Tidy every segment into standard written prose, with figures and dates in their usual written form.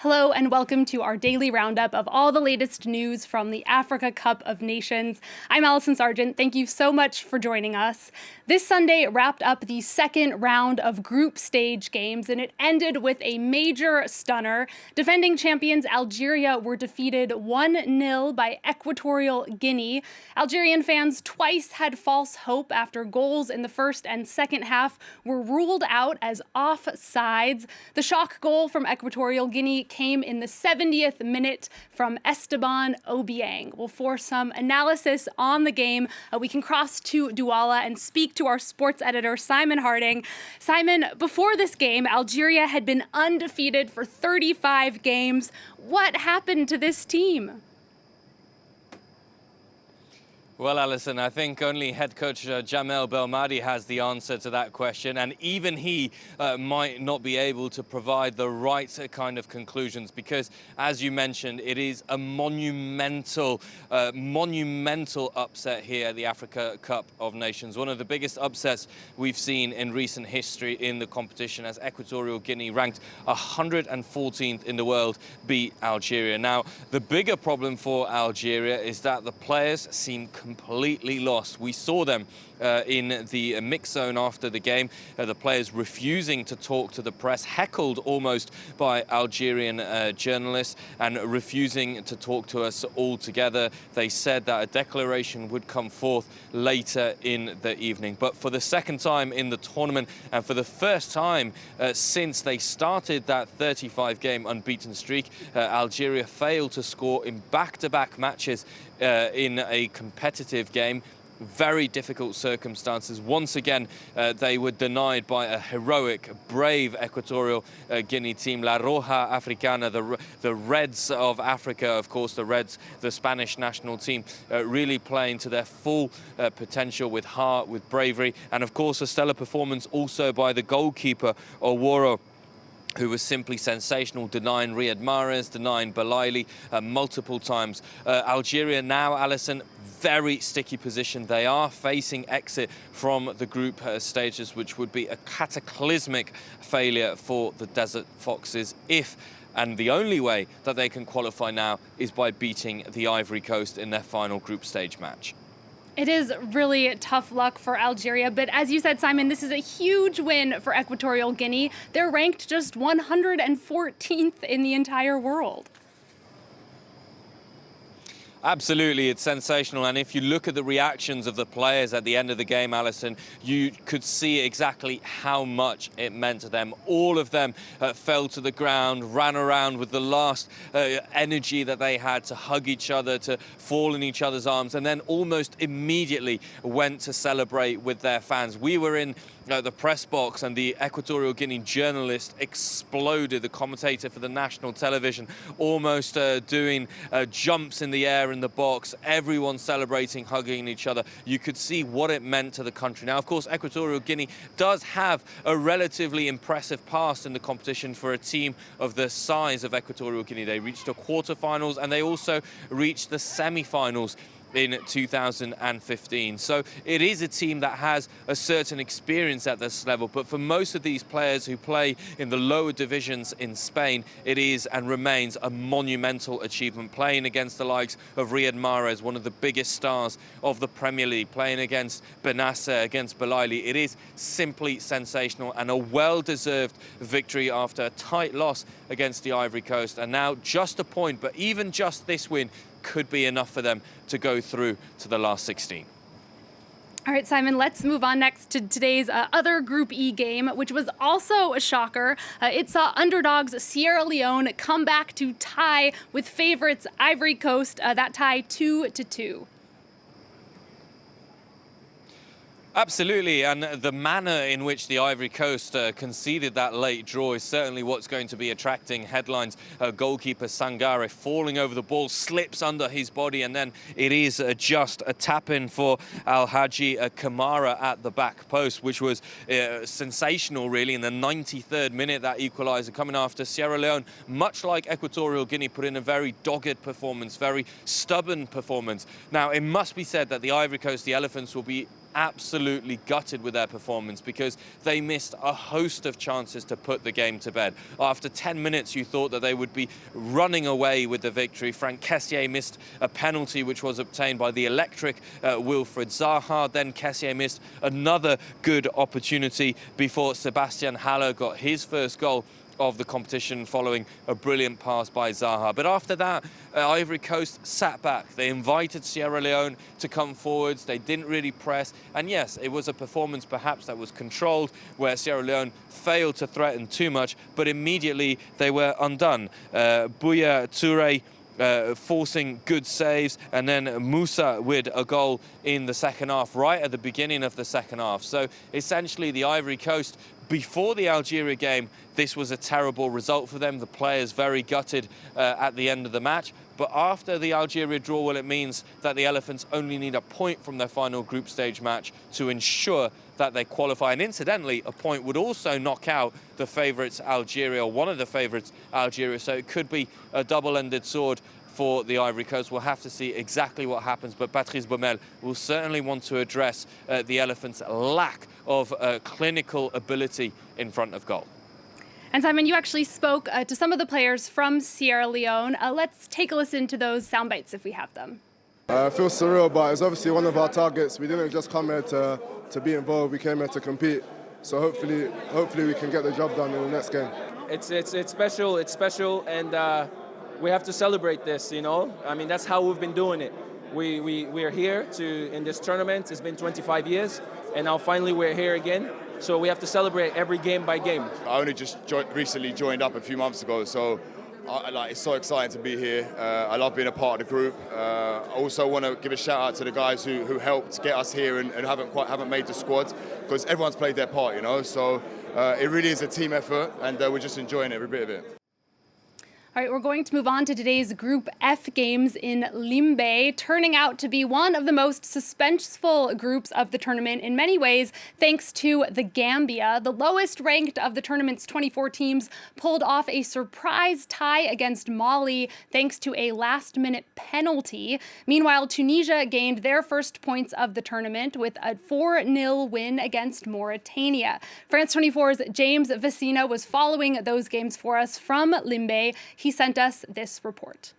Hello and welcome to our daily roundup of all the latest news from the Africa Cup of Nations. I'm Alison Sargent. Thank you so much for joining us. This Sunday wrapped up the second round of group stage games, and it ended with a major stunner. Defending champions Algeria were defeated 1-0 by Equatorial Guinea. Algerian fans twice had false hope after goals in the first and second half were ruled out as offsides. The shock goal from Equatorial Guinea came in the 70th minute from Esteban Obiang. Well, for some analysis on the game, we can cross to Douala and speak to our sports editor, Simon Harding. Simon, before this game, Algeria had been undefeated for 35 games. What happened to this team? Well, Alison, I think only head coach Jamel Belmadi has the answer to that question, and even he might not be able to provide the right kind of conclusions because, as you mentioned, it is a monumental upset here at the Africa Cup of Nations. One of the biggest upsets we've seen in recent history in the competition, as Equatorial Guinea, ranked 114th in the world, beat Algeria. Now, the bigger problem for Algeria is that the players seem completely lost. We saw them in the mix zone after the game, the players refusing to talk to the press, heckled almost by Algerian journalists, and refusing to talk to us altogether. They said that a declaration would come forth later in the evening. But for the second time in the tournament, and for the first time since they started that 35-game unbeaten streak, Algeria failed to score in back-to-back matches in a competitive game. Very difficult circumstances. Once again, they were denied by a heroic, brave Equatorial Guinea team, La Roja Africana, the Reds of Africa, of course, the Reds, the Spanish national team, really playing to their full potential with heart, with bravery, and of course a stellar performance also by the goalkeeper, Oworo, who was simply sensational, denying Riyad Mahrez, denying Belaili multiple times. Algeria now, Alison, very sticky position. They are facing exit from the group stages, which would be a cataclysmic failure for the Desert Foxes if, and the only way that they can qualify now is by beating the Ivory Coast in their final group stage match. It is really tough luck for Algeria, but as you said, Simon, this is a huge win for Equatorial Guinea. They're ranked just 114th in the entire world. Absolutely, it's sensational, and if you look at the reactions of the players at the end of the game, Alison, you could see exactly how much it meant to them. All of them fell to the ground, ran around with the last energy that they had to hug each other, to fall in each other's arms, and then almost immediately went to celebrate with their fans. We were in the press box, and the Equatorial Guinea journalist exploded, the commentator for the national television, almost doing jumps in the air in the box, everyone celebrating, hugging each other. You could see what it meant to the country. Now, of course, Equatorial Guinea does have a relatively impressive past in the competition for a team of the size of Equatorial Guinea. They reached the quarterfinals, and they also reached the semi-finals in 2015. So it is a team that has a certain experience at this level, but for most of these players who play in the lower divisions in Spain, it is and remains a monumental achievement. Playing against the likes of Riyad Mahrez, one of the biggest stars of the Premier League, playing against Benasser, against Belaili, it is simply sensational and a well-deserved victory after a tight loss against the Ivory Coast. And now just a point, but even just this win could be enough for them to go through to the last 16. All right, Simon, let's move on next to today's other Group E game, which was also a shocker. It saw underdogs Sierra Leone come back to tie with favorites Ivory Coast, that tie 2-2. Absolutely, and the manner in which the Ivory Coast conceded that late draw is certainly what's going to be attracting headlines. Goalkeeper Sangare falling over the ball, slips under his body, and then it is just a tap-in for Al-Haji Kamara at the back post, which was sensational, really, in the 93rd minute, that equaliser coming after Sierra Leone, much like Equatorial Guinea, put in a very dogged performance, very stubborn performance. Now, it must be said that the Ivory Coast, the Elephants, will be absolutely gutted with their performance because they missed a host of chances to put the game to bed. After 10 minutes, you thought that they would be running away with the victory. Frank Kessié missed a penalty which was obtained by the electric Wilfried Zaha. Then Kessié missed another good opportunity before Sebastian Haller got his first goal of the competition following a brilliant pass by Zaha. But after that, Ivory Coast sat back. They invited Sierra Leone to come forwards. They didn't really press. And yes, it was a performance perhaps that was controlled, where Sierra Leone failed to threaten too much, but immediately they were undone. Buya Touré forcing good saves, and then Moussa with a goal in the second half, right at the beginning of the second half. So essentially the Ivory Coast, before the Algeria game, this was a terrible result for them. The players very gutted at the end of the match. But after the Algeria draw, well, it means that the Elephants only need a point from their final group stage match to ensure that they qualify. And incidentally, a point would also knock out the favourites Algeria, or one of the favourites Algeria. So it could be a double-ended sword for the Ivory Coast. We'll have to see exactly what happens, but Patrice Baumel will certainly want to address the Elephants' lack of clinical ability in front of goal. And Simon, you actually spoke to some of the players from Sierra Leone. Let's take a listen to those sound bites if we have them. It feels surreal, but it's obviously one of our targets. We didn't just come here to be involved, we came here to compete. So hopefully we can get the job done in the next game. It's special, and we have to celebrate this, you know? I mean, that's how we've been doing it. We're here in this tournament. It's been 25 years, and now finally we're here again. So we have to celebrate every game by game. I only just recently joined up a few months ago, so it's so exciting to be here. I love being a part of the group. I also want to give a shout out to the guys who helped get us here and haven't made the squad, because everyone's played their part, you know. So it really is a team effort, and we're just enjoying every bit of it. All right, we're going to move on to today's Group F games in Limbe, turning out to be one of the most suspenseful groups of the tournament in many ways, thanks to the Gambia. The lowest ranked of the tournament's 24 teams pulled off a surprise tie against Mali thanks to a last-minute penalty. Meanwhile, Tunisia gained their first points of the tournament with a 4-0 win against Mauritania. France 24's James Vasina was following those games for us from Limbe. He sent us this report.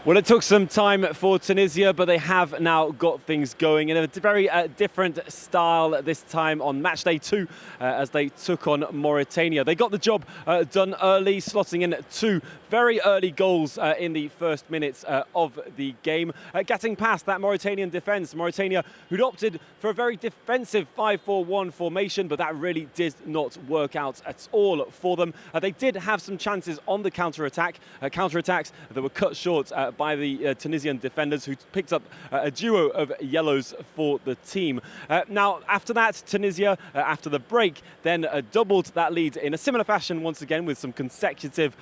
Well, it took some time for Tunisia, but they have now got things going in a very different style this time on match day 2 as they took on Mauritania. They got the job done early, slotting in 2 very early goals in the first minutes of the game, getting past that Mauritanian defence. Mauritania, who'd opted for a very defensive 5-4-1 formation, but that really did not work out at all for them. They did have some chances on the counter-attacks that were cut short by the Tunisian defenders, who picked up a duo of yellows for the team. Now, after that, Tunisia, after the break, then doubled that lead in a similar fashion once again with some consecutive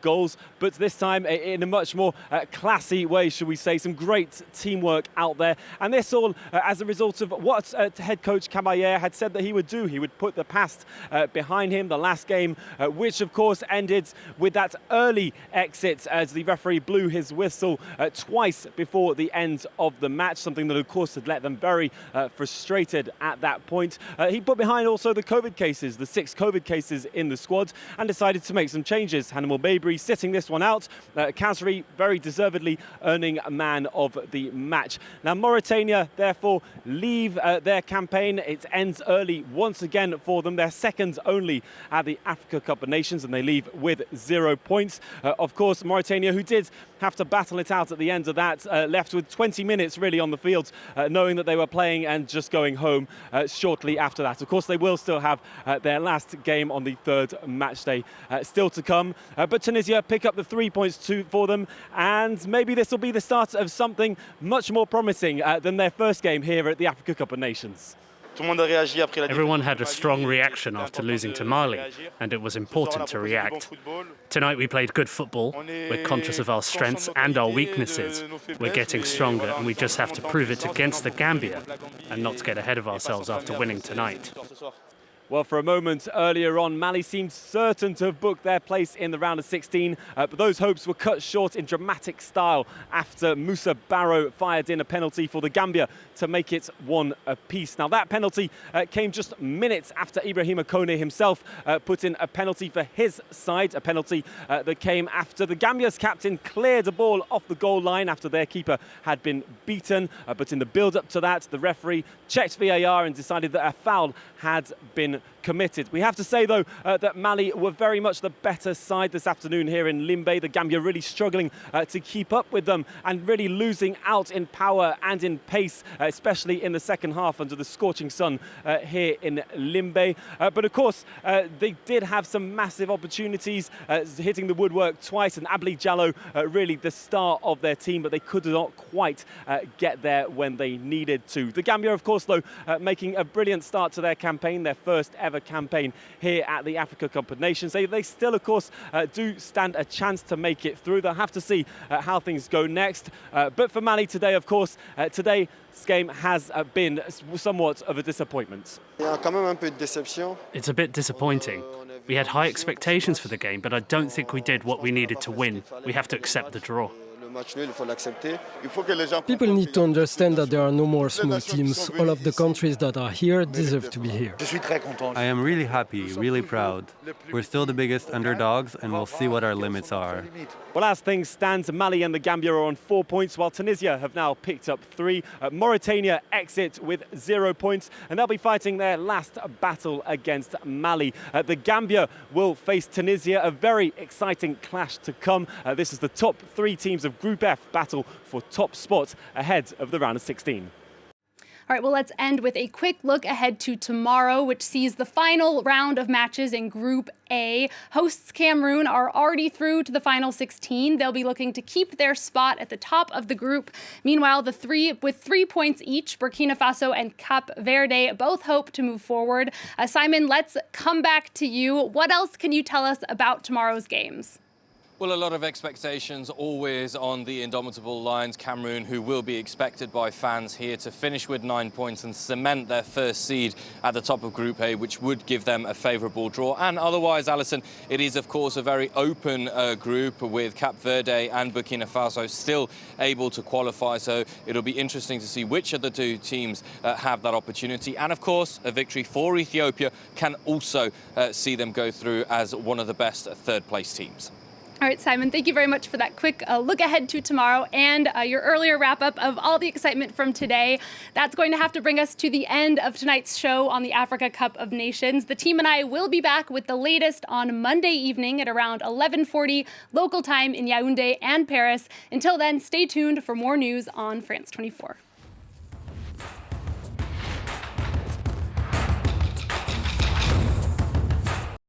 goals, but this time in a much more classy way, should we say. Some great teamwork out there, and this all as a result of what head coach Caballé had said that he would do. He would put the past behind him, the last game, which of course ended with that early exit as the referee blew his whistle twice before the end of the match, something that of course had left them very frustrated at that point. He put behind also the COVID cases, the 6 COVID cases in the squad, and decided to make some changes. Hannibal Mabry sitting this one out, Khazri very deservedly earning man of the match. Now Mauritania therefore leave their campaign. It ends early once again for them. They're second only at the Africa Cup of Nations, and they leave with 0 points. Of course, Mauritania, who did have to battle it out at the end of that, left with 20 minutes really on the field, knowing that they were playing and just going home shortly after that. Of course, they will still have their last game on the 3rd match day still to come. But Tunisia pick up the 3 points for them, and maybe this will be the start of something much more promising than their first game here at the Africa Cup of Nations. Everyone had a strong reaction after losing to Mali, and it was important to react. Tonight we played good football. We're conscious of our strengths and our weaknesses. We're getting stronger, and we just have to prove it against the Gambia and not get ahead of ourselves after winning tonight. Well, for a moment earlier on, Mali seemed certain to have booked their place in the round of 16, but those hopes were cut short in dramatic style after Moussa Barrow fired in a penalty for the Gambia to make it 1 apiece. Now, that penalty came just minutes after Ibrahima Kone himself put in a penalty for his side, a penalty that came after the Gambia's captain cleared a ball off the goal line after their keeper had been beaten. But in the build-up to that, the referee checked VAR and decided that a foul had been committed. We have to say, though, that Mali were very much the better side this afternoon here in Limbe. The Gambia really struggling to keep up with them and really losing out in power and in pace, especially in the second half under the scorching sun here in Limbe. But of course, they did have some massive opportunities, hitting the woodwork twice, and Abli Jallo really the star of their team, but they could not quite get there when they needed to. The Gambia, of course, though, making a brilliant start to their campaign, their first ever campaign here at the Africa Cup of Nations. They still, of course, do stand a chance to make it through. They'll have to see how things go next. But for Mali today, of course, today's game has been somewhat of a disappointment. It's a bit disappointing. We had high expectations for the game, but I don't think we did what we needed to win. We have to accept the draw. People need to understand that there are no more small teams. All of the countries that are here deserve to be here. I am really happy, really proud. We're still the biggest underdogs, and we'll see what our limits are. Well, as things stand, Mali and the Gambia are on 4 points, while Tunisia have now picked up 3. Mauritania exit with 0 points, and they'll be fighting their last battle against Mali. The Gambia will face Tunisia, a very exciting clash to come. This is the top 3 teams of Group F battle for top spot ahead of the round of 16. All right, well, let's end with a quick look ahead to tomorrow, which sees the final round of matches in Group A. Hosts Cameroon are already through to the final 16. They'll be looking to keep their spot at the top of the group. Meanwhile, with 3 points each, Burkina Faso and Cap Verde both hope to move forward. Simon, let's come back to you. What else can you tell us about tomorrow's games? Well, a lot of expectations always on the indomitable Lions. Cameroon, who will be expected by fans here to finish with 9 points and cement their first seed at the top of Group A, which would give them a favourable draw. And otherwise, Alison, it is, of course, a very open group with Cap Verde and Burkina Faso still able to qualify. So it'll be interesting to see which of the 2 teams have that opportunity. And, of course, a victory for Ethiopia can also see them go through as one of the best third-place teams. All right, Simon, thank you very much for that quick look ahead to tomorrow and your earlier wrap-up of all the excitement from today. That's going to have to bring us to the end of tonight's show on the Africa Cup of Nations. The team and I will be back with the latest on Monday evening at around 11:40 local time in Yaoundé and Paris. Until then, stay tuned for more news on France 24.